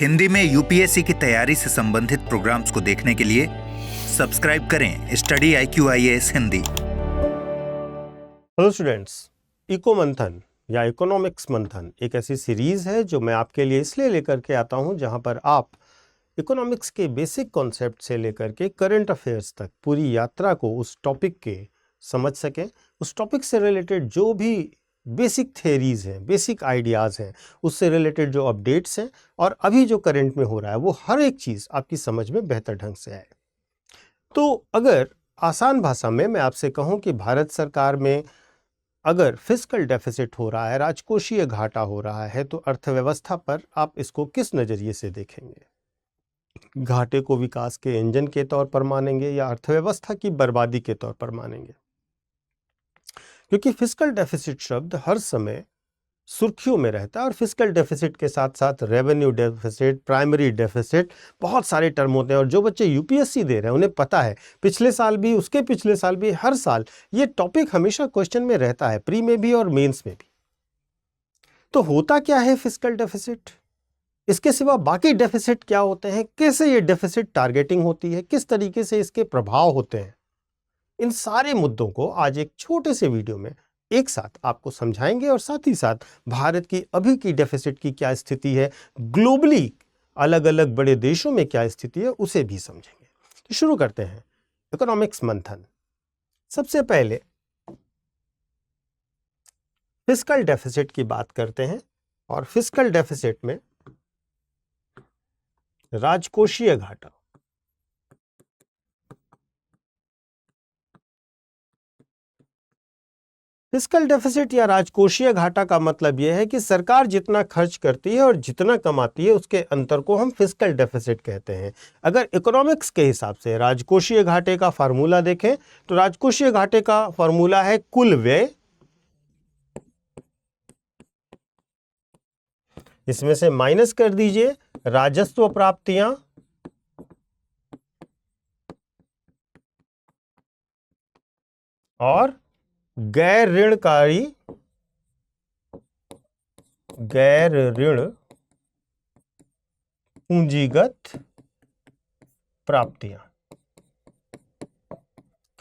हिंदी में यूपीएससी की तैयारी से संबंधित प्रोग्राम्स को देखने के लिए सब्सक्राइब करें study IQIAS Hindi. Hello students, eco Manthan या इकोनॉमिक्स मंथन एक ऐसी सीरीज है जो मैं आपके लिए इसलिए लेकर के आता हूं जहां पर आप इकोनॉमिक्स के बेसिक कॉन्सेप्ट से लेकर के करंट अफेयर्स तक पूरी यात्रा को उस टॉपिक के समझ सकें। उस टॉपिक से रिलेटेड जो भी बेसिक थेरीज हैं, बेसिक आइडियाज़ हैं, उससे रिलेटेड जो अपडेट्स हैं और अभी जो करंट में हो रहा है वो हर एक चीज़ आपकी समझ में बेहतर ढंग से आए। तो अगर आसान भाषा में मैं आपसे कहूं कि भारत सरकार में अगर फिस्कल डेफिसिट हो रहा है, राजकोषीय घाटा हो रहा है, तो अर्थव्यवस्था पर आप इसको किस नज़रिए से देखेंगे? घाटे को विकास के इंजन के तौर पर मानेंगे या अर्थव्यवस्था की बर्बादी के तौर पर मानेंगे? क्योंकि फिस्कल डेफिसिट शब्द हर समय सुर्खियों में रहता है और फिस्कल डेफिसिट के साथ साथ रेवेन्यू डेफिसिट, प्राइमरी डेफिसिट, बहुत सारे टर्म होते हैं और जो बच्चे यूपीएससी दे रहे हैं उन्हें पता है, पिछले साल भी, उसके पिछले साल भी, हर साल ये टॉपिक हमेशा क्वेश्चन में रहता है, प्री में भी और मेंस में भी। तो होता क्या है फिस्कल डेफिसिट? इसके सिवा बाकी डेफिसिट क्या होते हैं? कैसे ये डेफिसिट टारगेटिंग होती है? किस तरीके से इसके प्रभाव होते हैं? इन सारे मुद्दों को आज एक छोटे से वीडियो में एक साथ आपको समझाएंगे और साथ ही साथ भारत की अभी की डेफिसिट की क्या स्थिति है, ग्लोबली अलग अलग बड़े देशों में क्या स्थिति है, उसे भी समझेंगे। तो शुरू करते हैं इकोनॉमिक्स मंथन। सबसे पहले फिस्कल डेफिसिट की बात करते हैं और फिस्कल डेफिसिट में राजकोषीय घाटा, फिस्कल डेफिसिट या राजकोषीय घाटा का मतलब यह है कि सरकार जितना खर्च करती है और जितना कमाती है उसके अंतर को हम फिस्कल डेफिसिट कहते हैं। अगर इकोनॉमिक्स के हिसाब से राजकोषीय घाटे का फार्मूला देखें तो राजकोषीय घाटे का फार्मूला है कुल व्यय, इसमें से माइनस कर दीजिए राजस्व प्राप्तियां और गैर ऋण पूंजीगत प्राप्तियां।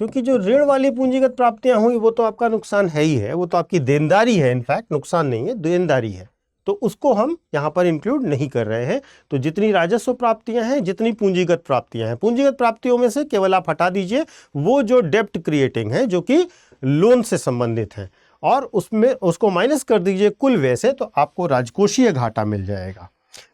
क्योंकि जो ऋण वाली पूंजीगत प्राप्तियां हुई वो तो आपका नुकसान है ही है, वो तो आपकी देनदारी है, इनफैक्ट नुकसान नहीं है, देनदारी है, तो उसको हम यहां पर इंक्लूड नहीं कर रहे हैं। तो जितनी राजस्व प्राप्तियां हैं, जितनी पूंजीगत प्राप्तियां हैं, पूंजीगत प्राप्तियों में से केवल आप हटा दीजिए वो जो डेप्ट क्रिएटिंग है, जो कि लोन से संबंधित है, और उसमें उसको माइनस कर दीजिए कुल व्यय से, तो आपको राजकोषीय घाटा मिल जाएगा।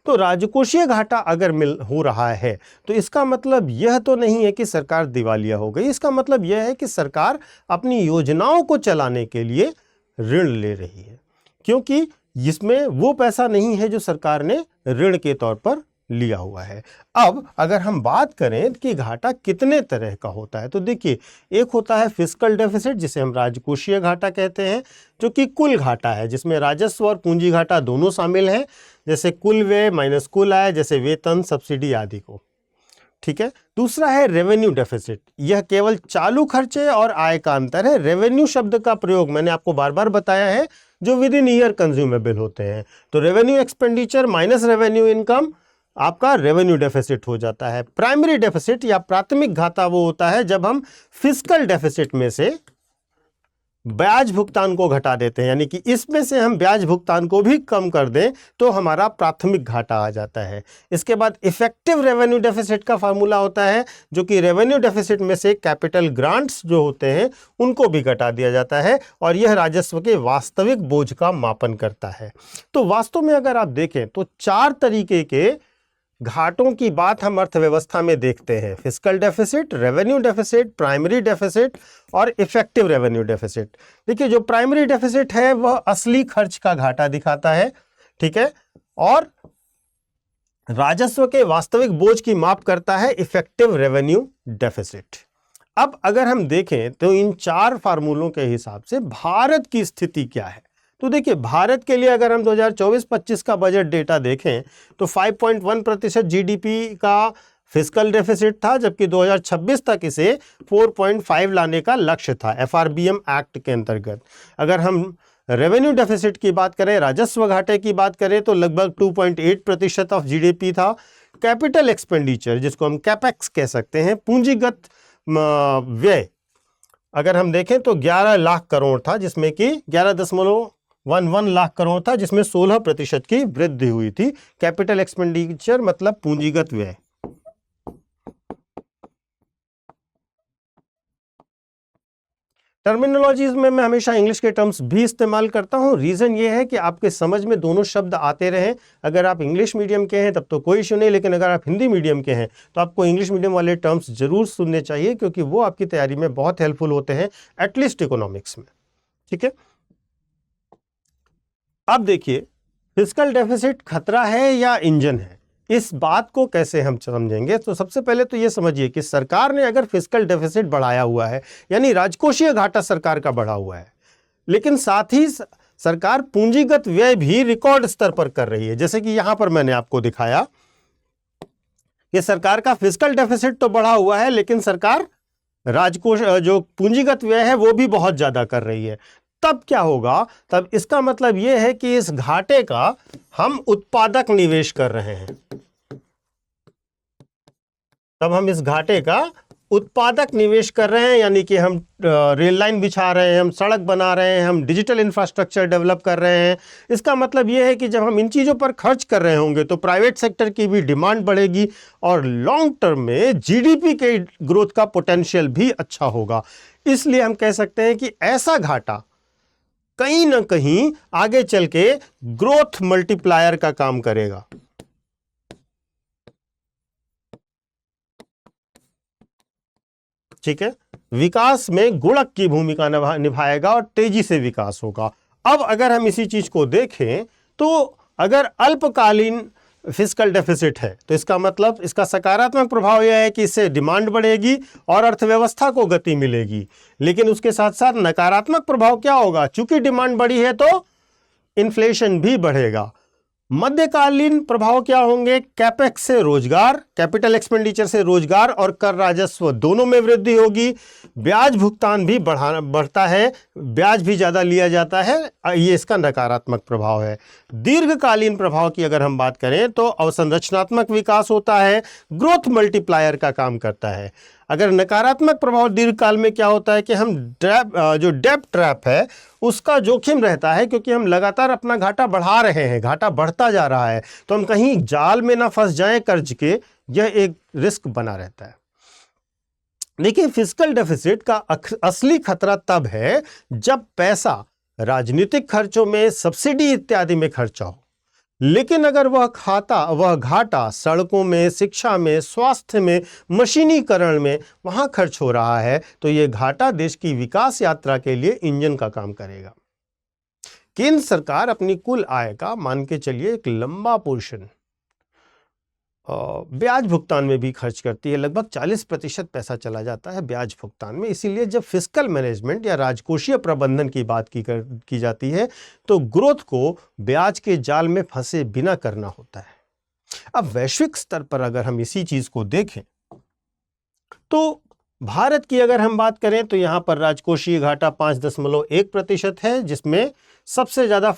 तो राजकोषीय घाटा अगर हो रहा है तो इसका मतलब यह तो नहीं है कि सरकार दिवालिया हो गई, इसका मतलब यह है कि सरकार अपनी योजनाओं को चलाने के लिए ऋण ले रही है, क्योंकि इसमें वो पैसा नहीं है जो सरकार ने ऋण के तौर पर लिया हुआ है। अब अगर हम बात करें कि घाटा कितने तरह का होता है, तो देखिए, एक होता है फिस्कल डेफिसिट जिसे हम राजकोषीय घाटा कहते हैं, जो कि कुल घाटा है, जिसमें राजस्व और पूंजी घाटा दोनों शामिल हैं, जैसे कुल व्यय माइनस कुल आय, जैसे वेतन, सब्सिडी आदि को। ठीक है। दूसरा है रेवेन्यू डेफिसिट, यह केवल चालू खर्चे और आय का अंतर है। रेवेन्यू शब्द का प्रयोग मैंने आपको बार बार बताया है, जो विद इन ईयर कंज्यूमेबल होते हैं। तो revenue expenditure minus revenue income आपका रेवेन्यू डेफिसिट हो जाता है। प्राइमरी डेफिसिट या प्राथमिक घाटा वो होता है जब हम फिस्कल डेफिसिट में से ब्याज भुगतान को घटा देते हैं, यानी कि इसमें से हम ब्याज भुगतान को भी कम कर दें तो हमारा प्राथमिक घाटा आ जाता है। इसके बाद इफेक्टिव रेवेन्यू डेफिसिट का फार्मूला होता है, जो कि रेवेन्यू डेफिसिट में से कैपिटल ग्रांट्स जो होते हैं उनको भी घटा दिया जाता है, और यह राजस्व के वास्तविक बोझ का मापन करता है। तो वास्तव में अगर आप देखें तो 4 तरीके के घाटों की बात हम अर्थव्यवस्था में देखते हैं: fiscal deficit, revenue deficit, primary deficit और इफेक्टिव रेवेन्यू डेफिसिट। देखिए, जो प्राइमरी डेफिसिट है वह असली खर्च का घाटा दिखाता है, ठीक है, और राजस्व के वास्तविक बोझ की माप करता है इफेक्टिव रेवेन्यू डेफिसिट। अब अगर हम देखें तो इन 4 फार्मूलों के हिसाब से भारत की स्थिति क्या है, तो देखिए, भारत के लिए अगर हम 2024-25 का बजट डेटा देखें तो 5.1% जीडीपी का फिस्कल डेफिसिट था, जबकि 2026 तक इसे 4.5 लाने का लक्ष्य था एफआरबीएम एक्ट के अंतर्गत। अगर हम रेवेन्यू डेफिसिट की बात करें, राजस्व घाटे की बात करें तो लगभग 2.8% ऑफ जीडीपी था। कैपिटल एक्सपेंडिचर जिसको हम कैपेक्स कह सकते हैं, पूंजीगत व्यय, अगर हम देखें तो 11 लाख करोड़ था, जिसमें कि 11.11 लाख करोड़ था, जिसमें 16% की वृद्धि हुई थी। कैपिटल एक्सपेंडिचर मतलब पूंजीगत व्यय। टर्मिनोलॉजीज में मैं हमेशा इंग्लिश के टर्म्स भी इस्तेमाल करता हूं। रीजन ये है कि आपके समझ में दोनों शब्द आते रहें। अगर आप इंग्लिश मीडियम के हैं तब तो कोई इशू नहीं, लेकिन अगर आप हिंदी मीडियम के हैं तो आपको इंग्लिश मीडियम वाले टर्म्स जरूर सुनने चाहिए, क्योंकि वो आपकी तैयारी में बहुत हेल्पफुल होते हैं, एटलीस्ट इकोनॉमिक्स में। ठीक है, अब देखिए फिस्कल डेफिसिट खतरा है या इंजन है, इस बात को कैसे हम समझेंगे। तो सबसे पहले तो ये समझिए कि सरकार ने अगर फिस्कल डेफिसिट बढ़ाया हुआ है, यानी राजकोषीय घाटा सरकार का बढ़ा हुआ है, लेकिन साथ ही सरकार पूंजीगत व्यय भी रिकॉर्ड स्तर पर कर रही है। जैसे कि यहां पर मैंने आपको दिखाया कि सरकार का फिस्कल डेफिसिट तो बढ़ा हुआ है, लेकिन सरकार राजकोष जो पूंजीगत व्यय है वो भी बहुत ज्यादा कर रही है। तब क्या होगा, तब इसका मतलब यह है कि इस घाटे का हम उत्पादक निवेश कर रहे हैं। तब हम इस घाटे का उत्पादक निवेश कर रहे हैं, यानी कि हम रेल लाइन बिछा रहे हैं, हम सड़क बना रहे हैं, हम डिजिटल इंफ्रास्ट्रक्चर डेवलप कर रहे हैं। इसका मतलब यह है कि जब हम इन चीज़ों पर खर्च कर रहे होंगे तो प्राइवेट सेक्टर की भी डिमांड बढ़ेगी और लॉन्ग टर्म में जीडीपी के ग्रोथ का पोटेंशियल भी अच्छा होगा। इसलिए हम कह सकते हैं कि ऐसा घाटा कहीं ना कहीं आगे चल के ग्रोथ मल्टीप्लायर का काम करेगा। ठीक है, विकास में गुणक की भूमिका निभाएगा और तेजी से विकास होगा। अब अगर हम इसी चीज को देखें तो अगर अल्पकालीन फिस्कल डेफिसिट है तो इसका मतलब इसका सकारात्मक प्रभाव यह है कि इससे डिमांड बढ़ेगी और अर्थव्यवस्था को गति मिलेगी। लेकिन उसके साथ साथ नकारात्मक प्रभाव क्या होगा, चूंकि डिमांड बढ़ी है तो इन्फ्लेशन भी बढ़ेगा। मध्यकालीन प्रभाव क्या होंगे, कैपेक्स से रोजगार, कैपिटल एक्सपेंडिचर से रोजगार और कर राजस्व दोनों में वृद्धि होगी। ब्याज भुगतान भी बढ़ता है, ब्याज भी ज्यादा लिया जाता है, ये इसका नकारात्मक प्रभाव है। दीर्घकालीन प्रभाव की अगर हम बात करें तो अवसंरचनात्मक विकास होता है, ग्रोथ मल्टीप्लायर का काम करता है। अगर नकारात्मक प्रभाव दीर्घकाल में क्या होता है कि हम जो डेब्ट ट्रैप है उसका जोखिम रहता है, क्योंकि हम लगातार अपना घाटा बढ़ा रहे हैं, घाटा बढ़ता जा रहा है, तो हम कहीं जाल में ना फंस जाएं कर्ज के, यह एक रिस्क बना रहता है। देखिए फिस्कल डेफिसिट का असली खतरा तब है जब पैसा राजनीतिक खर्चों में, सब्सिडी इत्यादि में खर्चा हो। लेकिन अगर वह घाटा सड़कों में, शिक्षा में, स्वास्थ्य में, मशीनीकरण में वहां खर्च हो रहा है तो यह घाटा देश की विकास यात्रा के लिए इंजन का काम करेगा। केंद्र सरकार अपनी कुल आय का मान के चलिए एक लंबा पोर्शन ब्याज भुगतान में भी खर्च करती है। लगभग 40% पैसा चला जाता है ब्याज भुगतान में। इसीलिए जब फिस्कल मैनेजमेंट या राजकोषीय प्रबंधन की बात की जाती है तो ग्रोथ को ब्याज के जाल में फंसे बिना करना होता है। अब वैश्विक स्तर पर अगर हम इसी चीज को देखें तो भारत की अगर हम बात करें तो यहां पर राजकोषीय घाटा 5.1% है, जिसमें सबसे ज्यादा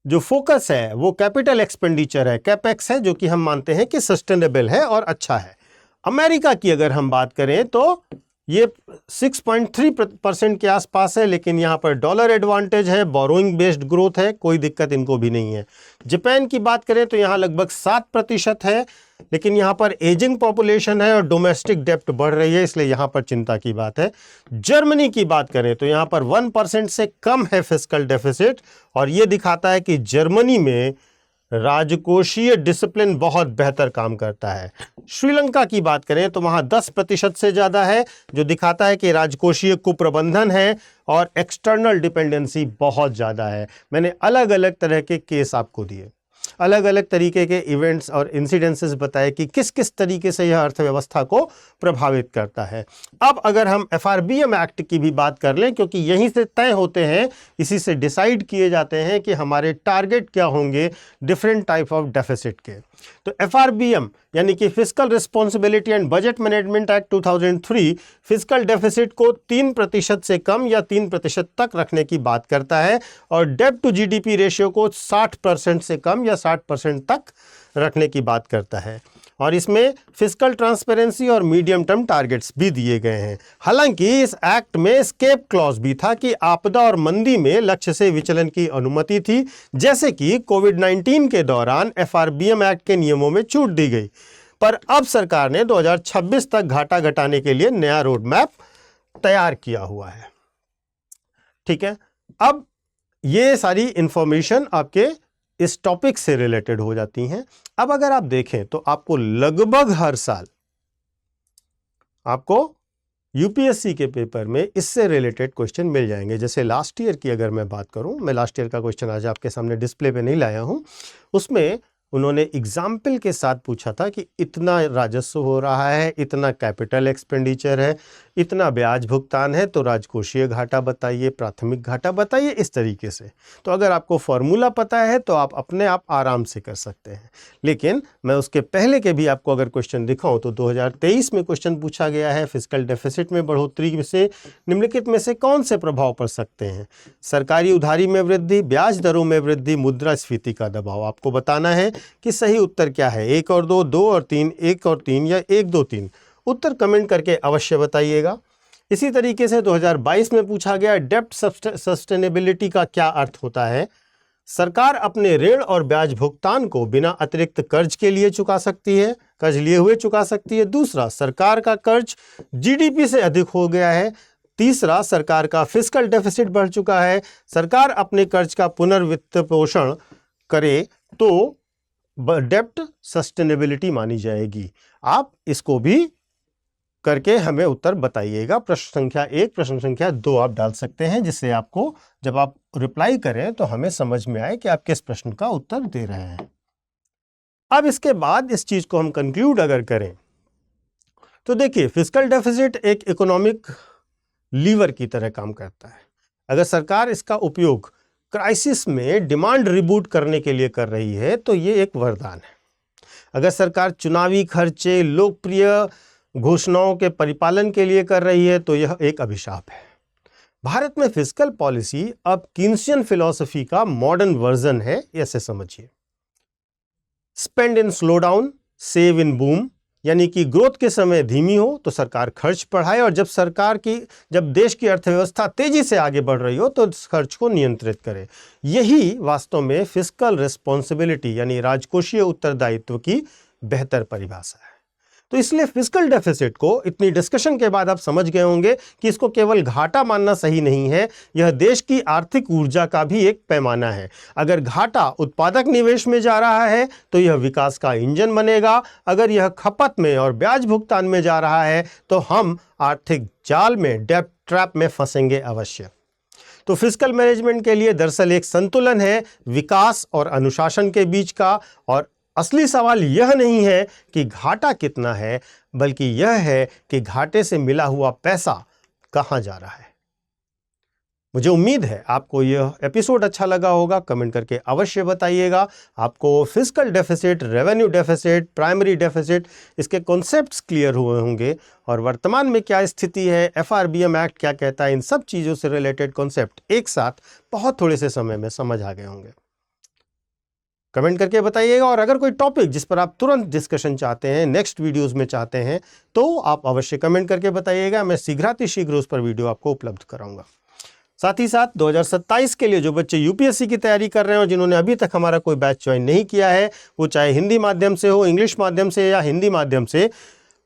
जो फोकस है वो कैपिटल एक्सपेंडिचर है, कैपेक्स है, जो कि हम मानते हैं कि सस्टेनेबल है और अच्छा है। अमेरिका की अगर हम बात करें तो ये 6.3% के आसपास है, लेकिन यहाँ पर डॉलर एडवांटेज है, बोरोइंग बेस्ड ग्रोथ है, कोई दिक्कत इनको भी नहीं है। जापान की बात करें तो यहाँ लगभग 7% है, लेकिन यहाँ पर एजिंग पॉपुलेशन है और डोमेस्टिक डेप्ट बढ़ रही है, इसलिए यहाँ पर चिंता की बात है। जर्मनी की बात करें तो यहाँ पर 1% से कम है फिस्कल डेफिसिट, और ये दिखाता है कि जर्मनी में राजकोषीय डिसिप्लिन बहुत बेहतर काम करता है। श्रीलंका की बात करें तो वहां 10% से ज्यादा है, जो दिखाता है कि राजकोषीय कुप्रबंधन है और एक्सटर्नल डिपेंडेंसी बहुत ज्यादा है। मैंने अलग अलग तरह के केस आपको दिए। अलग अलग तरीके के इवेंट्स और इंसिडेंसेस बताए कि किस किस तरीके से यह अर्थव्यवस्था को प्रभावित करता है। अब अगर हम FRBM एक्ट की भी बात कर लें, क्योंकि यहीं से तय होते हैं, इसी से डिसाइड किए जाते हैं कि हमारे टारगेट क्या होंगे डिफरेंट टाइप ऑफ डेफिसिट के। तो FRBM यानी कि fiscal responsibility and budget management act 2003 fiscal deficit को 3% से कम या 3% तक रखने की बात करता है और डेब्ट टू GDP रेशियो को 60% से कम या 60% तक रखने की बात करता है। और इसमें फिस्कल ट्रांसपेरेंसी और मीडियम टर्म टारगेट्स भी दिए गए हैं। हालांकि इस एक्ट में एस्केप क्लॉज भी था कि आपदा और मंदी में लक्ष्य से विचलन की अनुमति थी, जैसे कि कोविड-19 के दौरान FRBM एक्ट के नियमों में छूट दी गई। पर अब सरकार ने 2026 तक घाटा घटाने के लिए नया रोड मैप तैयार किया हुआ है। ठीक है, अब ये सारी इंफॉर्मेशन आपके इस टॉपिक से रिलेटेड हो जाती हैं। अब अगर आप देखें तो आपको लगभग हर साल आपको यूपीएससी के पेपर में इससे रिलेटेड क्वेश्चन मिल जाएंगे। जैसे लास्ट ईयर की अगर मैं बात करूं, मैं लास्ट ईयर का क्वेश्चन आज आपके सामने डिस्प्ले पे नहीं लाया हूं, उसमें उन्होंने एग्जाम्पल के साथ पूछा था कि इतना राजस्व हो रहा है, इतना कैपिटल एक्सपेंडिचर है, इतना ब्याज भुगतान है, तो राजकोषीय घाटा बताइए, प्राथमिक घाटा बताइए, इस तरीके से। तो अगर आपको फॉर्मूला पता है तो आप अपने आप आराम से कर सकते हैं। लेकिन मैं उसके पहले के भी आपको अगर क्वेश्चन दिखाऊं तो 2023 में क्वेश्चन पूछा गया है, फिस्कल डेफिसिट में बढ़ोतरी से निम्नलिखित में से कौन से प्रभाव पड़ सकते हैं? सरकारी उधारी में वृद्धि, ब्याज दरों में वृद्धि, मुद्रास्फीति का दबाव। आपको बताना है कि सही उत्तर क्या है, 1 और 2, 2 और 3, 1 और 3 या 1, 2, 3। उत्तर कमेंट करके अवश्य बताइएगा। इसी तरीके से 2022 में पूछा गया डेब्ट सस्टेनेबिलिटी का क्या अर्थ होता है? सरकार अपने ऋण और ब्याज भुगतान को बिना अतिरिक्त कर्ज के लिए चुका सकती है, कर्ज लिए हुए चुका सकती है। दूसरा, सरकार का कर्ज GDP से अधिक हो गया है। तीसरा, सरकार का फिस्कल डेफिसिट बढ़ चुका है। सरकार अपने कर्ज का पुनर्वित्त पोषण करे तो डेब्ट सस्टेनेबिलिटी मानी जाएगी। आप इसको भी करके हमें उत्तर बताइएगा। प्रश्न संख्या 1, प्रश्न संख्या 2 आप डाल सकते हैं, जिससे आपको जब आप रिप्लाई करें तो हमें समझ में आए कि आप किस प्रश्न का उत्तर दे रहे हैं। अब इसके बाद इस चीज को हम कंक्लूड अगर करें तो देखिए, फिस्कल डेफिसिट एक इकोनॉमिक लीवर की तरह काम करता है। अगर सरकार इसका उपयोग क्राइसिस में डिमांड रिबूट करने के लिए कर रही है तो ये एक वरदान है। अगर सरकार चुनावी खर्चे, लोकप्रिय घोषणाओं के परिपालन के लिए कर रही है तो यह एक अभिशाप है। भारत में फिस्कल पॉलिसी अब कीन्सियन फिलॉसफी का मॉडर्न वर्जन है, ऐसे समझिए। Spend in slow down, save in boom, यानी कि ग्रोथ के समय धीमी हो तो सरकार खर्च बढ़ाए, और जब देश की अर्थव्यवस्था तेजी से आगे बढ़ रही हो तो खर्च को नियंत्रित करे। यही वास्तव में फिस्कल रिस्पॉन्सिबिलिटी यानी राजकोषीय उत्तरदायित्व की बेहतर परिभाषा है। तो इसलिए फिस्कल डेफिसिट को इतनी डिस्कशन के बाद आप समझ गए होंगे कि इसको केवल घाटा मानना सही नहीं है, यह देश की आर्थिक ऊर्जा का भी एक पैमाना है। अगर घाटा उत्पादक निवेश में जा रहा है तो यह विकास का इंजन बनेगा, अगर यह खपत में और ब्याज भुगतान में जा रहा है तो हम आर्थिक जाल में, डेब्ट ट्रैप में फंसेंगे अवश्य। तो फिस्कल मैनेजमेंट के लिए दरअसल एक संतुलन है विकास और अनुशासन के बीच का, और असली सवाल यह नहीं है कि घाटा कितना है, बल्कि यह है कि घाटे से मिला हुआ पैसा कहां जा रहा है। मुझे उम्मीद है आपको यह एपिसोड अच्छा लगा होगा। कमेंट करके अवश्य बताइएगा। आपको fiscal deficit, revenue deficit, primary deficit, इसके कॉन्सेप्ट्स क्लियर हुए होंगे, और वर्तमान में क्या स्थिति है, FRBM एक्ट क्या कहता है, इन सब चीज़ों से रिलेटेड कॉन्सेप्ट एक साथ बहुत थोड़े से समय में समझ आ गए होंगे। कमेंट करके बताइएगा, और अगर कोई टॉपिक जिस पर आप तुरंत डिस्कशन चाहते हैं, नेक्स्ट वीडियोस में चाहते हैं, तो आप अवश्य कमेंट करके बताइएगा। मैं शीघ्रातिशीघ्र उस पर वीडियो आपको उपलब्ध कराऊंगा। साथ ही साथ 2027 के लिए जो बच्चे यूपीएससी की तैयारी कर रहे हो, जिन्होंने अभी तक हमारा कोई बैच ज्वाइन नहीं किया है, वो चाहे हिंदी माध्यम से हो, इंग्लिश माध्यम से या हिंदी माध्यम से,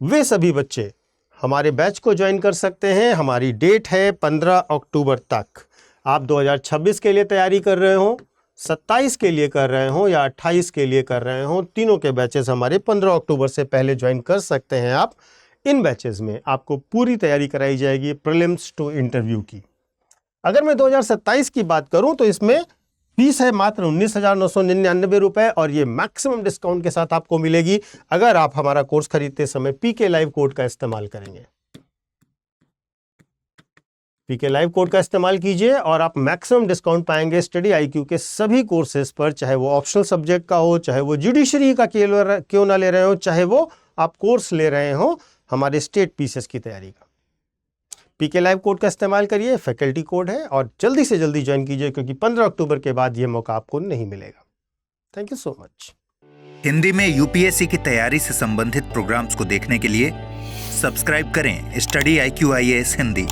वे सभी बच्चे हमारे बैच को ज्वाइन कर सकते हैं। हमारी डेट है 15 अक्टूबर तक। आप 2026 के लिए तैयारी कर रहे हो, 27 के लिए कर रहे हो या 28 के लिए कर रहे हो, तीनों के बैचेस हमारे 15 अक्टूबर से पहले ज्वाइन कर सकते हैं आप। इन बैचेस में आपको पूरी तैयारी कराई जाएगी प्रीलिम्स टू इंटरव्यू की। अगर मैं 2027 की बात करूं तो इसमें फीस है मात्र 19,999 रुपए और ये मैक्सिमम डिस्काउंट के साथ आपको मिलेगी अगर आप हमारा कोर्स खरीदते समय पीके लाइव कोड का इस्तेमाल करेंगे। पीके लाइव कोड का इस्तेमाल कीजिए और आप मैक्सिमम डिस्काउंट पाएंगे स्टडी आईक्यू के सभी कोर्सेज पर, चाहे वो ऑप्शनल सब्जेक्ट का हो, चाहे वो जुडिशरी का क्यों ना ले रहे हो, चाहे वो आप कोर्स ले रहे हो हमारे स्टेट पीसीएस की तैयारी का। पीके लाइव कोड का इस्तेमाल करिए, फैकल्टी कोड है और जल्दी से जल्दी ज्वाइन कीजिए क्योंकि 15 अक्टूबर के बाद ये मौका आपको नहीं मिलेगा। Thank you so much. Hindi में यूपीएससी की तैयारी से संबंधित प्रोग्राम्स को देखने के लिए सब्सक्राइब करें स्टडी IQ IAS हिंदी।